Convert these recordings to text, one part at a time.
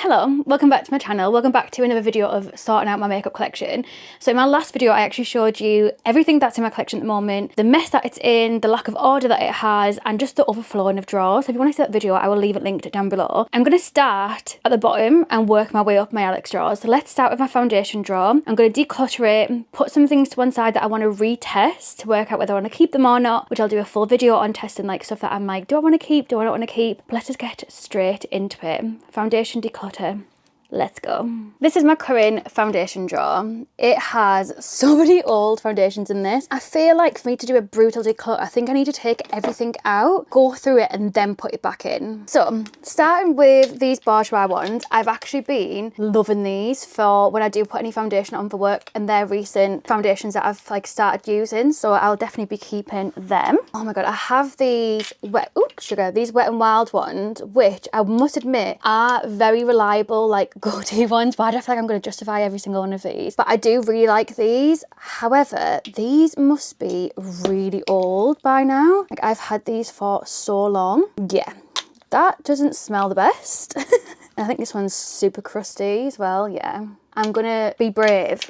Hello, welcome back to my channel. Welcome back to another video of sorting out my makeup collection. So in my last video, I actually showed you everything that's in my collection at the moment, the mess that it's in, the lack of order that it has, and just the overflowing of drawers. So if you want to see that video, I will leave it linked down below. I'm going to start at the bottom and work my way up my Alex drawers. So let's start with my foundation drawer. I'm going to declutter it, put some things to one side that I want to retest to work out whether I want to keep them or not, which I'll do a full video on testing, like stuff that I'm like, do I want to keep, do I not want to keep? Let's just get straight into it. Foundation declutter. Let's go. This is my current foundation drawer. It has so many old foundations in this. I feel like for me to do a brutal declutter, I think I need to take everything out, go through it, and then put it back in. So starting with these bourgeois ones, I've actually been loving these for when I do put any foundation on for work, and they're recent foundations that I've like started using, so I'll definitely be keeping them. Oh my god, I have these these Wet n Wild ones, which I must admit are very reliable, like go-to ones, but I don't feel like I'm going to justify every single one of these. But I do really like these. However, these must be really old by now. Like, I've had these for so long. Yeah, that doesn't smell the best. I think this one's super crusty as well. Yeah, I'm gonna be brave.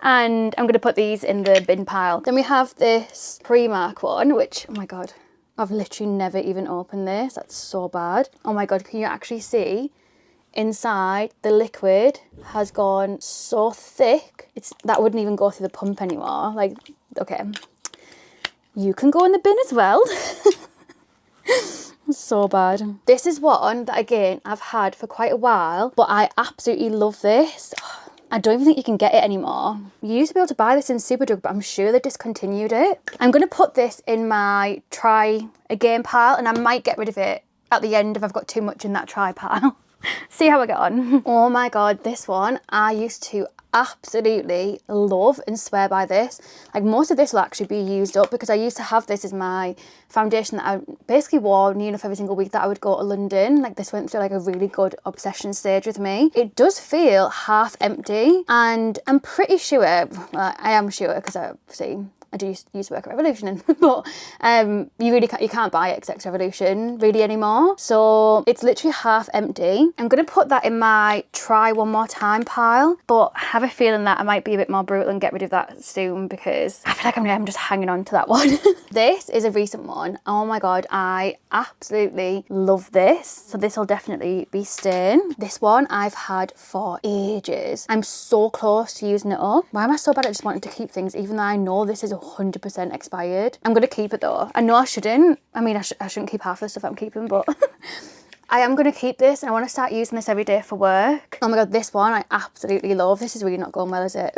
And I'm gonna put these in the bin pile. Then we have this Primark one, which, oh my god, I've literally never even opened this. That's so bad. Oh my god, can you actually see? Inside, the liquid has gone so thick, that wouldn't even go through the pump anymore. Like, okay, you can go in the bin as well. So bad. This is one that, again, I've had for quite a while, but I absolutely love this. I don't even think you can get it anymore. You used to be able to buy this in Superdrug, but I'm sure they discontinued it. I'm going to put this in my try again pile, and I might get rid of it at the end if I've got too much in that try pile. See how I get on. Oh my god, this one I used to absolutely love and swear by this. Like, most of this will actually be used up because I used to have this as my foundation that I basically wore near enough every single week that I would go to London. Like, this went through like a really good obsession stage with me. It does feel half empty, and I'm pretty sure, well, I am sure because I do used to work at Revolution, but you can't buy XX Revolution really anymore. So it's literally half empty. I'm going to put that in my try one more time pile, but I have a feeling that I might be a bit more brutal and get rid of that soon because I feel like I'm just hanging on to that one. This is a recent one. Oh my god, I absolutely love this. So this will definitely be staying. This one I've had for ages. I'm so close to using it up. Why am I so bad at just wanting to keep things even though I know this is 100% expired? I'm going to keep it though. I know I shouldn't. I mean, I shouldn't keep half the stuff I'm keeping, but I am going to keep this, and I want to start using this every day for work. Oh my god, this one I absolutely love. This is really not going well, is it?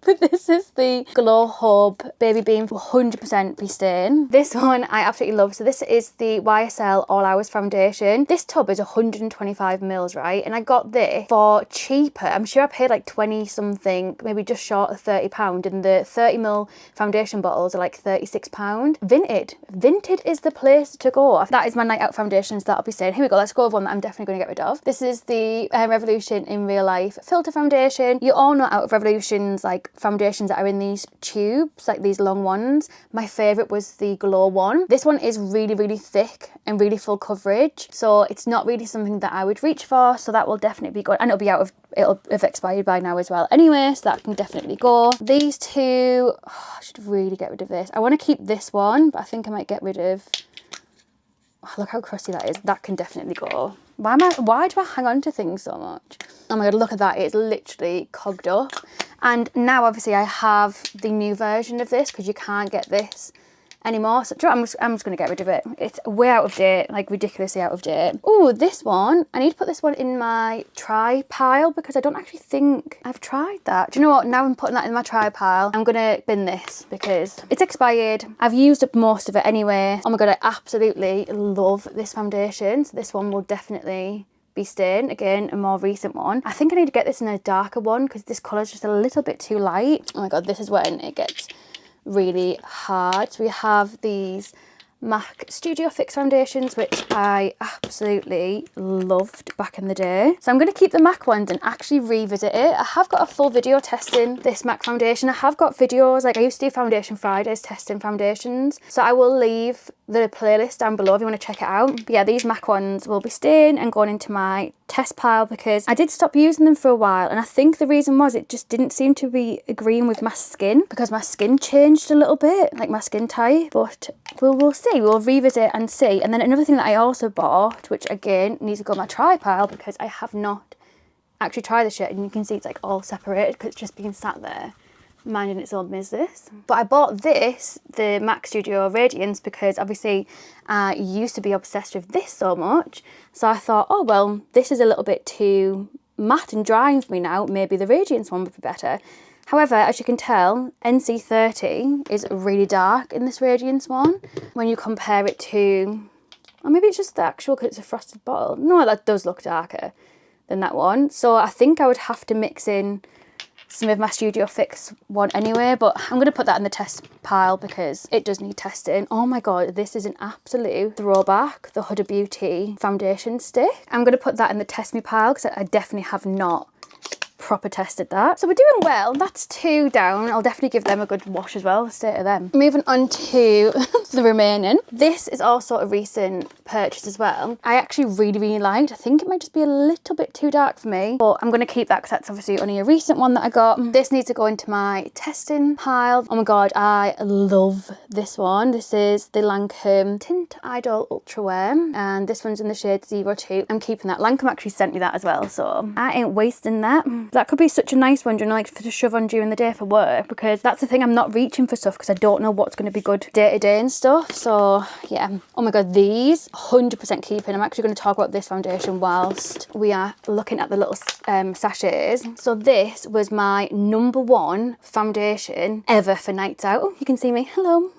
But this is the Glow Hub Baby Beam 100% be staying. This one I absolutely love. So this is the YSL All Hours Foundation. This tub is 125 mils, right? And I got this for cheaper. I'm sure I paid like 20 something, maybe just short of £30. And the 30 mil foundation bottles are like £36. Vinted is the place to go. That is my night out foundations that I'll be staying. Here we go. Let's go with one that I'm definitely going to get rid of. This is the Revolution in Real Life Filter Foundation. You all know out of Revolution's like foundations that are in these tubes, like these long ones, my favorite was the Glow one. This one is really, really thick and really full coverage, so it's not really something that I would reach for, so that will definitely be good, and it'll have expired by now as well anyway, so that can definitely go. These two, I should really get rid of this. I want to keep this one, but I think I might get rid of, look how crusty that is. That can definitely go. Why do I hang on to things so much? Oh my god, look at that. It's literally cogged up. And now obviously I have the new version of this because you can't get this anymore. So I'm just going to get rid of it. It's way out of date, like ridiculously out of date. Oh, this one. I need to put this one in my try pile because I don't actually think I've tried that. Do you know what? Now I'm putting that in my try pile. I'm going to bin this because it's expired. I've used up most of it anyway. Oh my god, I absolutely love this foundation. So this one will definitely be staying. Again, a more recent one. I think I need to get this in a darker one because this colour is just a little bit too light. Oh my god, this is when it gets really hard. So we have these MAC Studio Fix foundations, which I absolutely loved back in the day. So I'm going to keep the MAC ones and actually revisit it. I have got a full video testing this MAC foundation. I have got videos, like I used to do Foundation Fridays testing foundations. So I will leave the playlist down below if you want to check it out. But yeah, these MAC ones will be staying and going into my test pile because I did stop using them for a while, and I think the reason was it just didn't seem to be agreeing with my skin because my skin changed a little bit, like my skin type. But we'll see, we'll revisit and see. And then another thing that I also bought, which again needs to go in my try pile because I have not actually tried this yet, and you can see it's like all separated because it's just been sat there minding its own business. But I bought this, the MAC Studio Radiance, because obviously I used to be obsessed with this so much. So I thought, oh well, this is a little bit too matte and drying for me now. Maybe the Radiance one would be better. However, as you can tell, NC30 is really dark in this Radiance one. When you compare it to, or maybe it's just the actual because it's a frosted bottle. No, that does look darker than that one. So I think I would have to mix in some of my Studio Fix one anyway, but I'm going to put that in the test pile because it does need testing. Oh my god, this is an absolute throwback, the Huda Beauty foundation stick. I'm going to put that in the test me pile because I definitely have not proper tested that. So we're doing well. That's 2 down. I'll definitely give them a good wash as well, the state of them. Moving on to the remaining. This is also a recent purchase as well. I actually really liked. I think it might just be a little bit too dark for me, but I'm going to keep that because that's obviously only a recent one that I got. This needs to go into my testing pile. Oh my god, I love this one. This is the Lancome Tint Idol Ultra Wear, and this one's in the shade 02. I'm keeping that. Lancome actually sent me that as well, so I ain't wasting that. That could be such a nice one, you know, like to shove on during the day for work, because that's the thing, I'm not reaching for stuff because I don't know what's going to be good day to day and stuff. So yeah, oh my god, these 100% keeping. I'm actually going to talk about this foundation whilst we are looking at the little sachets. So this was my #1 foundation ever for nights out. Oh, you can see me, hello.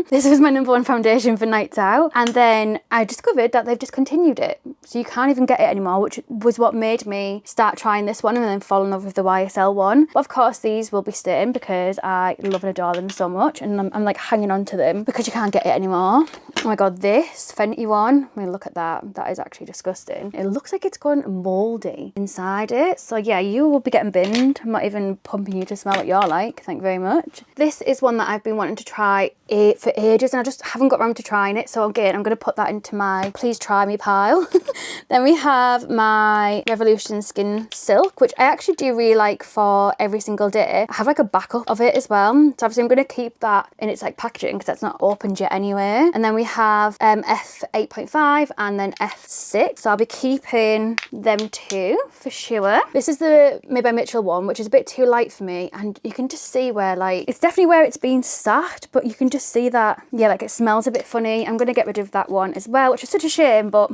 This was my #1 foundation for nights out, and then I discovered that they've discontinued it, so you can't even get it anymore, which was what made me start trying this one and then fall in love with the YSL one. But of course these will be staying because I love and adore them so much, and I'm like hanging on to them because you can't get it anymore. Oh my god, this Fenty one, I mean look at that, that is actually disgusting. It looks like it's gone mouldy inside it. So yeah, you will be getting binned. I'm not even pumping you to smell what you're like, thank you very much. This is one that I've been wanting to try for ages and I just haven't got around to trying it, so again I'm going to put that into my please try me pile. Then we have my Revolution Skin Silk, which I actually do really like for every single day. I have like a backup of it as well, so obviously I'm going to keep that in its like packaging because that's not opened yet anyway. And then we have F8.5 and then F6, so I'll be keeping them too for sure. This is the Mayb by Mitchell one, which is a bit too light for me, and you can just see where like it's definitely where it's been sat, but you can just see that, yeah, like it smells a bit funny. I'm going to get rid of that one as well, which is such a shame, but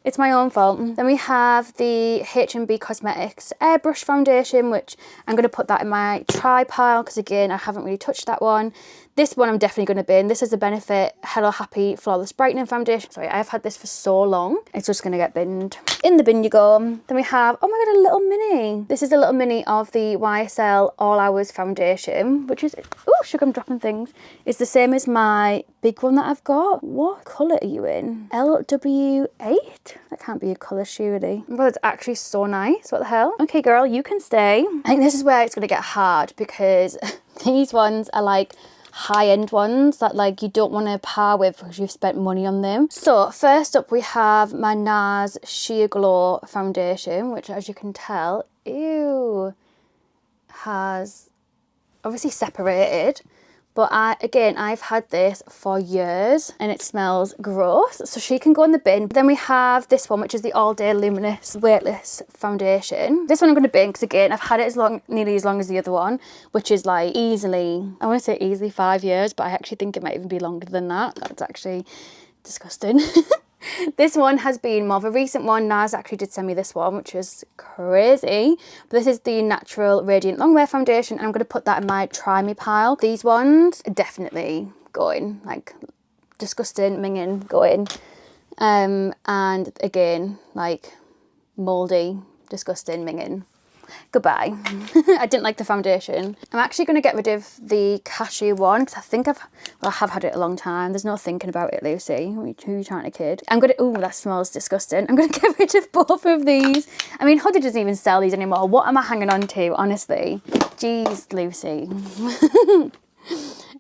it's my own fault. Then we have the H&B Cosmetics Airbrush Foundation, which I'm going to put that in my try pile because again I haven't really touched that one. This one I'm definitely going to bin. This is the Benefit Hello Happy Flawless Brightening Foundation. Sorry, I've had this for so long. It's just going to get binned. In the bin you go. Then we have, oh my god, a little mini. This is a little mini of the YSL All Hours Foundation, which is, oh, sugar, I'm dropping things. It's the same as my big one that I've got. What colour are you in? LW8? That can't be a colour, surely. Well, it's actually so nice. What the hell? Okay, girl, you can stay. I think this is where it's going to get hard because these ones are like high-end ones that like you don't want to par with because you've spent money on them. So first up we have my Nars Sheer Glow foundation, which as you can tell, ew, has obviously separated. But I've had this for years and it smells gross, so she can go in the bin. Then we have this one, which is the All Day Luminous Weightless Foundation. This one I'm going to bin because again I've had it nearly as long as the other one, which is like easily, I want to say easily 5 years, but I actually think it might even be longer than that. That's actually disgusting. This one has been more of a recent one. Nars actually did send me this one, which is crazy. But this is the Natural Radiant Longwear Foundation, and I'm going to put that in my try me pile. These ones are definitely going, like disgusting, minging, going. And again, like mouldy, disgusting, minging. goodbye. I didn't like the foundation. I'm actually going to get rid of the cashew one because I think I have had it a long time. There's no thinking about it, Lucy. Who are you trying to kid? Oh, that smells disgusting. I'm going to get rid of both of these. I mean, Huda doesn't even sell these anymore. What am I hanging on to, honestly? Jeez, Lucy.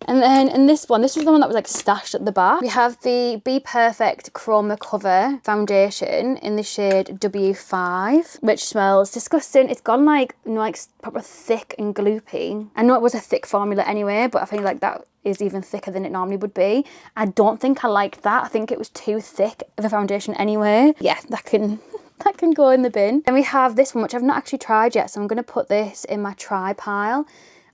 And then in this is the one that was like stashed at the back. We have the Be Perfect Chroma Cover foundation in the shade W5, which smells disgusting. It's gone like, you know, like proper thick and gloopy. I know it was a thick formula anyway, but I feel like that is even thicker than it normally would be. I don't think I liked that. I think it was too thick of a foundation anyway. Yeah, that can go in the bin. And we have this one, which I've not actually tried yet, so I'm going to put this in my try pile.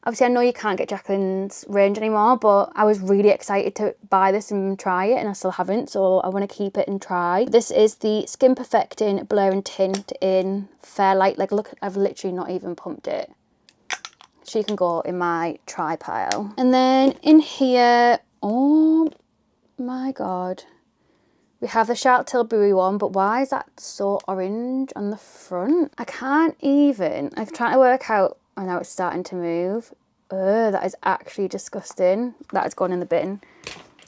Obviously, I know you can't get Jaclyns range anymore, but I was really excited to buy this and try it, and I still haven't, so I want to keep it and try. This is the Skin Perfecting Blur and Tint in Fair Light. Like, look, I've literally not even pumped it. She can go in my try pile. And then in here, oh my God. We have the Charlotte Tilbury one, but why is that so orange on the front? I can't even. I'm trying to work out. Oh, now it's starting to move. That is actually disgusting. That has gone in the bin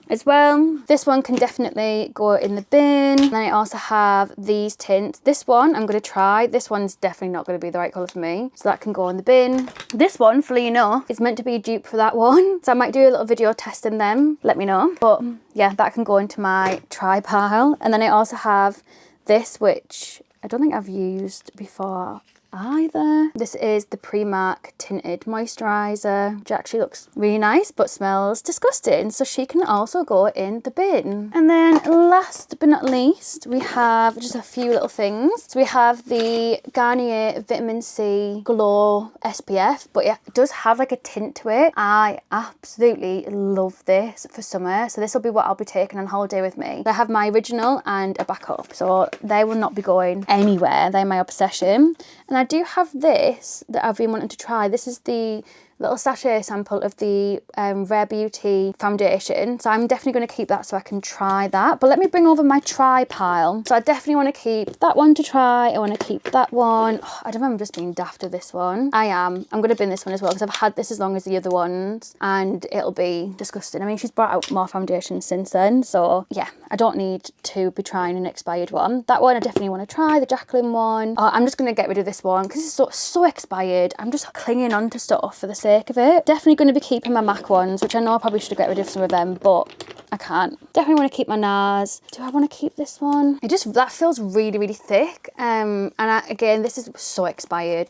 as well. This one can definitely go in the bin. And then I also have these tints. This one I'm going to try. This one's definitely not going to be the right colour for me, so that can go in the bin. This one, funnily enough, is meant to be a dupe for that one, so I might do a little video testing them. Let me know. But yeah, that can go into my try pile. And then I also have this, which I don't think I've used before either. This is the Primark Tinted Moisturiser, which actually looks really nice but smells disgusting, so she can also go in the bin. And then last but not least, we have just a few little things. So we have the Garnier Vitamin C Glow SPF, but it does have like a tint to it. I absolutely love this for summer, so this will be what I'll be taking on holiday with me. I have my original and a backup, so they will not be going anywhere. They're my obsession. And I do have this that I've been wanting to try. This is the little sachet sample of the Rare Beauty foundation. So I'm definitely going to keep that so I can try that. But let me bring over my try pile. So I definitely want to keep that one to try. I want to keep that one. Oh, I don't know if I'm just being daft with this one. I am. I'm going to bin this one as well because I've had this as long as the other ones and it'll be disgusting. I mean, she's brought out more foundation since then. So yeah, I don't need to be trying an expired one. That one I definitely want to try, the Jaclyn one. I'm just going to get rid of this one because it's so expired. I'm just clinging on to stuff for the sake of it. Definitely going to be keeping my MAC ones, which I know I probably should have got rid of some of them, but I can't. Definitely want to keep my Nars. Do I want to keep this one? That feels really, really thick. Again, this is so expired.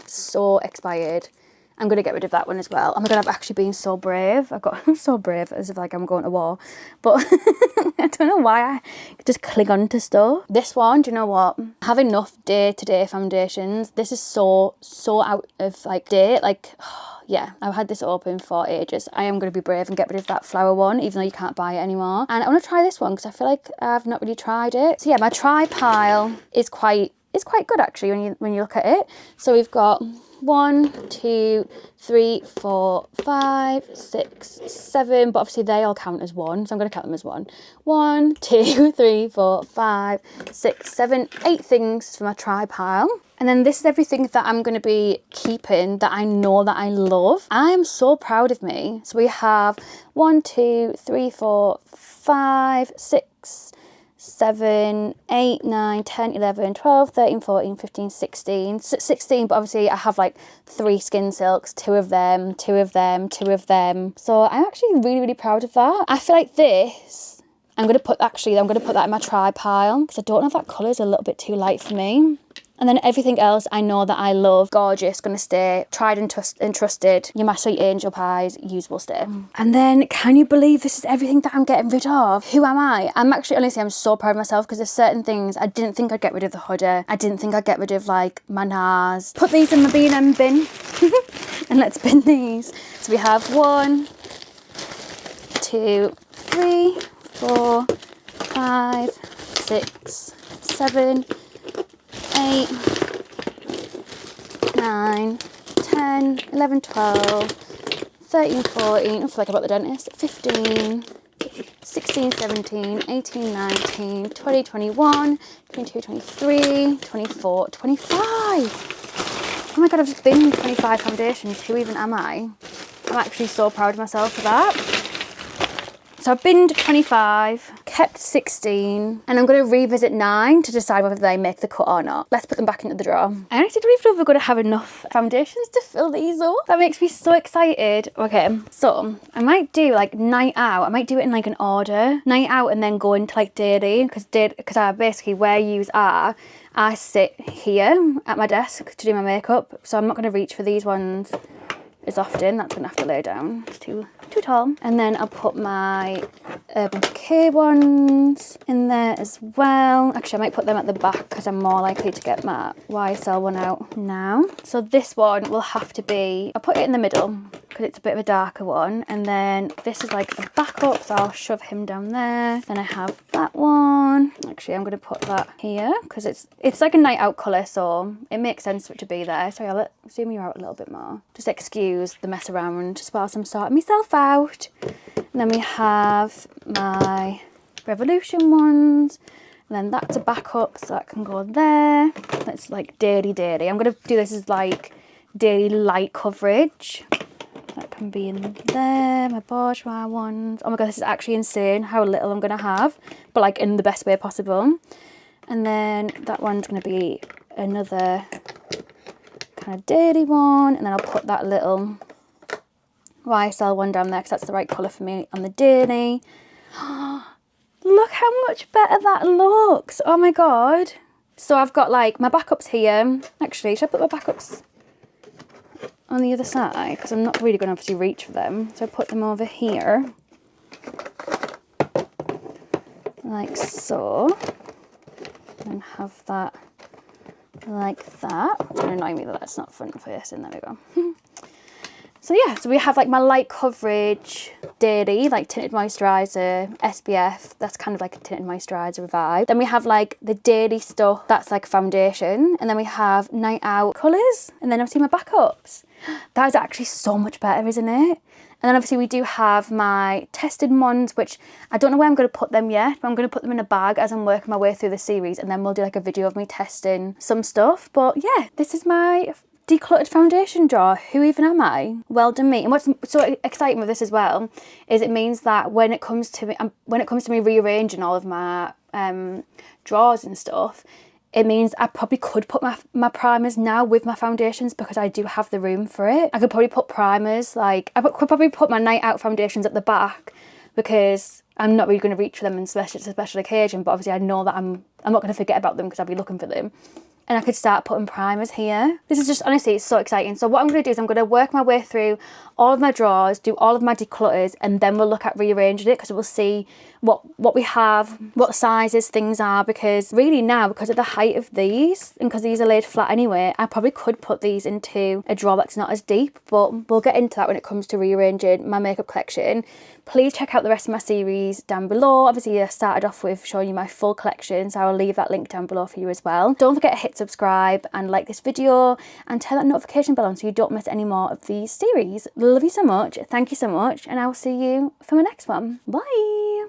I'm going to get rid of that one as well. Oh my God, I've actually been so brave. I'm so brave, as if like I'm going to war. But I don't know why I just cling on to stuff. This one, do you know what? I have enough day-to-day foundations. This is so out of like date. Like, yeah, I've had this open for ages. I am going to be brave and get rid of that flower one, even though you can't buy it anymore. And I want to try this one because I feel like I've not really tried it. So yeah, my try pile is quite good actually when you look at it. So we've got 1, 2, 3, 4, 5, 6, 7, but obviously they all count as one, so I'm going to count them as one. 1, 2, 3, 4, 5, 6, 7, 8 things for my try pile. And then this is everything that I'm going to be keeping that I know that I love. I am so proud of me. So we have 1, 2, 3, 4, 5, 6, 7, 8, 9, 10, 11, 12, 13, 14, 15, 16. 16, but obviously I have like 3 skin silks, 2 of them, 2 of them, 2 of them. So I'm actually really, really proud of that. I feel like this, I'm going to put that in my try pile because I don't know if that colour is a little bit too light for me. And then everything else I know that I love, gorgeous, going to stay, tried and trusted. You're my sweet angel pies, use will stay. And then, can you believe this is everything that I'm getting rid of? Who am I? Honestly, I'm so proud of myself because there's certain things I didn't think I'd get rid of the Huda. I didn't think I'd get rid of like my Nars. Put these in my B&M bin and let's bin these. So we have 1, 2, 3, 4, 5, 6, 7, 8, 9, 10, 11, 12, 13, 14, I feel like I'm at the dentist, 15, 16, 17, 18, 19, 20, 21, 22, 23, 24, 25. Oh my god, I've just been 25 foundations. Who even am I? I'm actually so proud of myself for that. So I've binned 25, kept 16, and I'm going to revisit 9 to decide whether they make the cut or not. Let's put them back into the drawer. I honestly don't even know if we're going to have enough foundations to fill these up. That makes me so excited. Okay, so I might do like night out. I might do it in like an order. Night out and then go into like daily, because I basically where yous are, I sit here at my desk to do my makeup. So I'm not going to reach for these ones as often. That's going to have to lay down. It's too tall. And then I'll put my Urban Decay ones in there as well. Actually, I might put them at the back because I'm more likely to get my YSL one out now. So this one will have to be, I'll put it in the middle because it's a bit of a darker one. And then this is like a backup, so I'll shove him down there. Then I have that one. Actually, I'm going to put that here because it's like a night out colour, so it makes sense for it to be there. Sorry, I'll zoom you out a little bit more. Just excuse the mess around just whilst I'm sorting myself out. And then we have my Revolution ones, and then that's a backup, so that can go there. That's like daily. I'm going to do this as like daily light coverage. That can be in there. My bourgeois ones. Oh my god, this is actually insane how little I'm going to have, but like in the best way possible. And then that one's going to be another kind of daily one, and then I'll put that little YSL one down there because that's the right colour for me on the daily. Look how much better that looks. Oh my god. So I've got like my backups here. Actually, should I put my backups on the other side? Because I'm not really going to obviously reach for them. So I put them over here. Like so. And have that like that. It's going to annoy me that that's not front facing. There we go. So yeah, so we have like my light coverage daily, like tinted moisturiser, SPF, that's kind of like a tinted moisturiser vibe. Then we have like the daily stuff, that's like foundation. And then we have night out colours, and then obviously my backups. That is actually so much better, isn't it? And then obviously we do have my tested ones, which I don't know where I'm going to put them yet, but I'm going to put them in a bag as I'm working my way through the series, and then we'll do like a video of me testing some stuff. But yeah, this is my decluttered foundation drawer. Who even am I? Well done me. And what's so exciting with this as well is it means that when it comes to me rearranging all of my drawers and stuff, it means I probably could put my primers now with my foundations because I do have the room for it. I could probably put primers, like I could probably put my night out foundations at the back because I'm not really going to reach for them unless it's a special occasion, but obviously I know that I'm not going to forget about them because I'll be looking for them. And I could start putting primers here. This is just, honestly, it's so exciting. So what I'm going to do is I'm going to work my way through all of my drawers, do all of my declutters, and then we'll look at rearranging it because we'll see what we have, what sizes things are, because really now, because of the height of these, and because these are laid flat anyway, I probably could put these into a drawer that's not as deep, but we'll get into that when it comes to rearranging my makeup collection. Please check out the rest of my series down below. Obviously, I started off with showing you my full collection, so I'll leave that link down below for you as well. Don't forget to hit subscribe and like this video and turn that notification bell on so you don't miss any more of these series. Love you so much. Thank you so much, and I will see you for my next one. Bye.